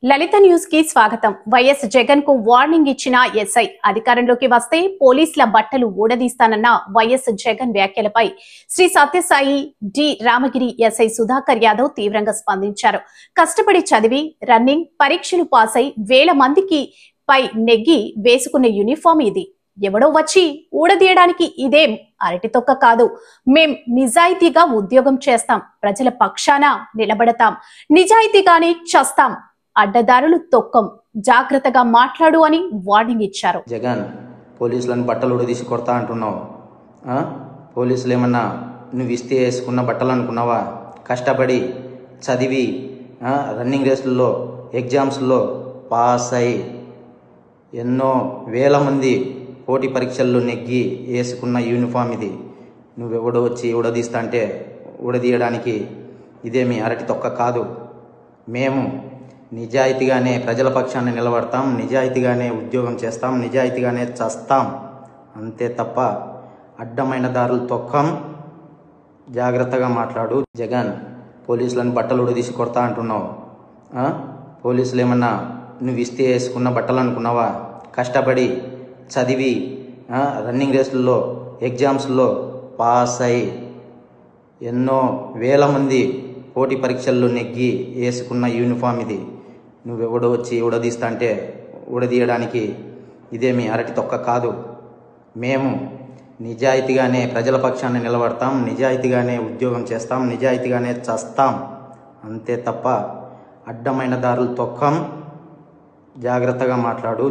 లలిత news కి స్వాగతం. YS Jagan కు వార్నింగ్ ఇచ్చిన ఎస్ఐ అధికారంలోకి వస్తే పోలీసుల బట్టలు ఊడదీస్తానన్న వైఎస్ జగన్ వ్యాఖ్యలపై శ్రీ సత్యసాయి డి రామగిరి ఎస్ఐ సుధాకర్ యాదవ్ తీవ్రంగా స్పందించారు. కష్టపడి చదివి రన్నింగ్ పరీక్షలు పాస్ అయి వేల మందికి పై నెగ్గి వేసుకున్న యూనిఫామ్ ఇది. ఎవడో వచ్చి ఊడదీయడానికి ఇదేం అరటి తొక్క కాదు. మేం నిజాయితీగా ఉద్యోగం చేస్తాం, ప్రజల పక్షాన నిలబడతాం, నిజాయితీగానే చస్తాం, అడ్డదారులు తొక్కం, జాగ్రత్తగా మాట్లాడు అని వార్నింగ్ ఇచ్చారు. జగన్ పోలీసులను బట్టలు ఉడదీసి కొడతా అంటున్నావు. పోలీసులు ఏమన్నా నువ్వు ఇస్తే వేసుకున్న బట్టలు అనుకున్నావా? కష్టపడి చదివి రన్నింగ్ రేసుల్లో ఎగ్జామ్స్లో పాస్ అయి ఎన్నో వేల మంది పోటీ పరీక్షల్లో నెగ్గి వేసుకున్న యూనిఫామ్ ఇది. నువ్వెవడో వచ్చి ఉడదీస్తా అంటే ఉడదీయడానికి ఇదేమి అరటి తొక్క కాదు. మేము నిజాయితీగానే ప్రజల పక్షాన్ని నిలబడతాం, నిజాయితీగానే ఉద్యోగం చేస్తాం, నిజాయితీగానే చస్తాం, అంతే తప్ప అడ్డమైన దారులు తొక్కం. జాగ్రత్తగా మాట్లాడు. జగన్ పోలీసులను బట్టలు ఉడదీసి కొడతా అంటున్నావు. పోలీసులు ఏమన్నా నువ్వు ఇస్తే వేసుకున్న బట్టలు అనుకున్నావా? కష్టపడి చదివి రన్నింగ్ రేసుల్లో ఎగ్జామ్స్లో పాస్ అయి ఎన్నో వేల మంది పోటీ పరీక్షల్లో నెగ్గి వేసుకున్న యూనిఫామ్ ఇది. నువ్వెవడో వచ్చి ఉడదీస్తా అంటే ఉడదీయడానికి ఇదేమి అరటి తొక్క కాదు. మేము నిజాయితీగానే ప్రజల పక్షాన్ని నిలబడతాం, నిజాయితీగానే ఉద్యోగం చేస్తాం, నిజాయితీగానే చస్తాం, అంతే తప్ప అడ్డమైన దారులు తొక్కం. జాగ్రత్తగా మాట్లాడు.